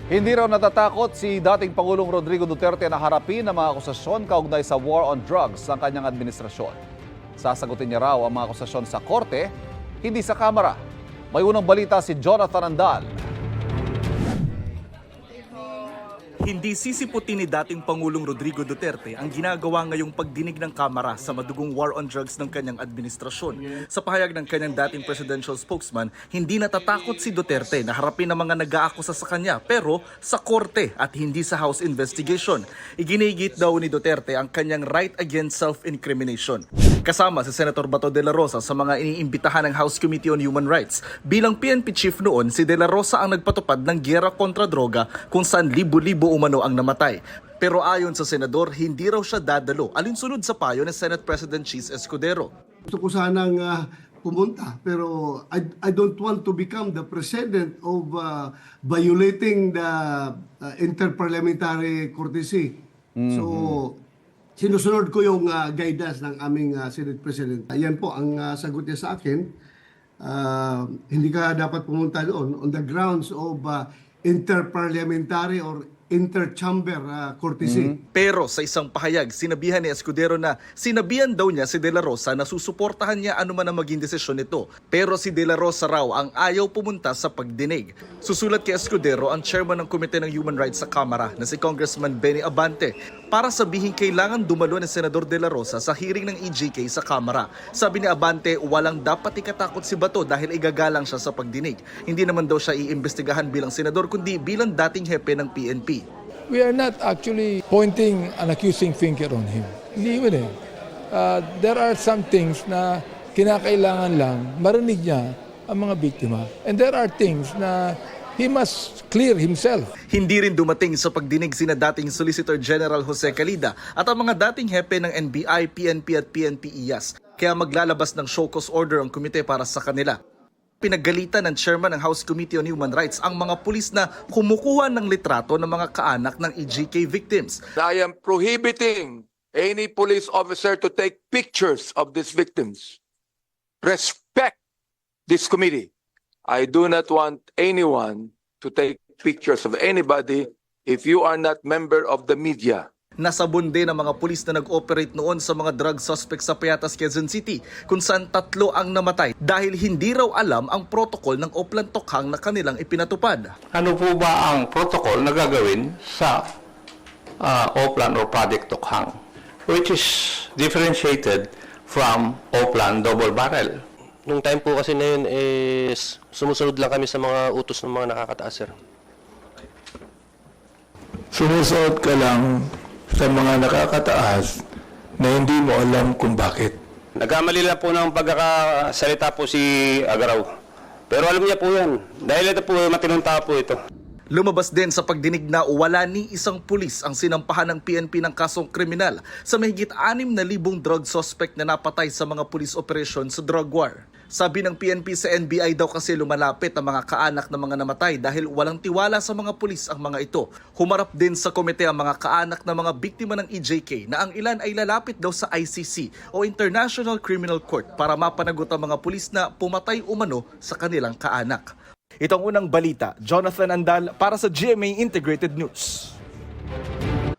Hindi raw natatakot si dating Pangulong Rodrigo Duterte na harapin ang mga akusasyon kaugnay sa war on drugs ng kanyang administrasyon. Sasagutin niya raw ang mga akusasyon sa korte, hindi sa kamera. May unang balita si Jonathan Andal. Hindi sisiputin ni dating Pangulong Rodrigo Duterte ang ginagawa ngayong pagdinig ng Kamara sa madugong war on drugs ng kanyang administrasyon. Sa pahayag ng kanyang dating presidential spokesman, hindi natatakot si Duterte na harapin ang mga nag-aakusa sa kanya pero sa korte at hindi sa House investigation. Iginigit daw ni Duterte ang kanyang right against self-incrimination. Kasama si Senator Bato de la Rosa sa mga iniimbitahan ng House Committee on Human Rights. Bilang PNP chief noon, si de la Rosa ang nagpatupad ng giyera kontra droga kung saan libo-libo umano ang namatay. Pero ayon sa senador, hindi raw siya dadalo alinsunod sa payo ni Senate President Cheese Escudero. Gusto ko sanang pumunta pero I don't want to become the president of violating the interparliamentary courtesy. So sinusunod ko yung guidance ng aming Senate President. Ayan po ang sagot niya sa akin. Hindi ka dapat pumunta doon on the grounds of interparliamentary or interchamber courtesy. Pero sa isang pahayag, sinabihan ni Escudero na sinabihan daw niya si De La Rosa na susuportahan niya anuman ang maging desisyon nito. Pero si De La Rosa raw ang ayaw pumunta sa pagdinig. Susulat kay Escudero ang chairman ng Komite ng Human Rights sa Kamara na si Congressman Benny Abante para sabihin kailangan dumalo ni Senador De La Rosa sa hearing ng EJK sa Kamara. Sabi ni Abante, walang dapat ikatakot si Bato dahil igagalang siya sa pagdinig. Hindi naman daw siya iimbestigahan bilang senador kundi bilang dating hepe ng PNP. We are not actually pointing an accusing finger on him. Hindi yun eh. There are some things na kinakailangan lang marinig niya ang mga biktima. And there are things na he must clear himself. Hindi rin dumating sa pagdinig sina dating Solicitor General Jose Calida at ang mga dating hepe ng NBI, PNP at PNP-IAS. Kaya maglalabas ng show cause order ang komite para sa kanila. Pinagalitan ng chairman ng House Committee on Human Rights ang mga pulis na kumukuha ng litrato ng mga kaanak ng EJK victims. I am prohibiting any police officer to take pictures of these victims. Respect this committee. I do not want anyone to take pictures of anybody if you are not member of the media. Nasabon din ang mga pulis na nag-operate noon sa mga drug suspects sa Payatas, Quezon City kung saan 3 ang namatay dahil hindi raw alam ang protocol ng Oplan Tokhang na kanilang ipinatupad. Ano po ba ang protocol na gagawin sa Oplan or Project Tokhang, which is differentiated from Oplan Double Barrel? Nung time po kasi na yun, sumusunod lang kami sa mga utos ng mga nakakataas, sir. Sumusunod ka lang sa mga nakakataas na hindi mo alam kung bakit. Nagkamali lang po ng pagkakasalita po si Agaraw. Pero alam niya po yan. Dahil ito po, matinong tao po ito. Lumabas din sa pagdinig na wala ni isang pulis ang sinampahan ng PNP ng kasong kriminal sa mahigit 6,000 drug suspect na napatay sa mga police operation sa drug war. Sabi ng PNP sa NBI daw kasi lumalapit ang mga kaanak ng mga namatay dahil walang tiwala sa mga pulis ang mga ito. Humarap din sa komite ang mga kaanak ng mga biktima ng EJK na ang ilan ay lalapit daw sa ICC o International Criminal Court para mapanagot ang mga pulis na pumatay umano sa kanilang kaanak. Itong unang balita, Jonathan Andal para sa GMA Integrated News.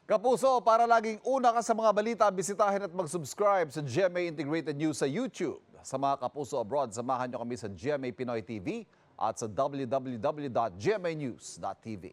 Kapuso, para laging una ka sa mga balita, bisitahin at mag-subscribe sa GMA Integrated News sa YouTube. Sa mga kapuso abroad, samahan nyo kami sa GMA Pinoy TV at sa www.gmanews.tv.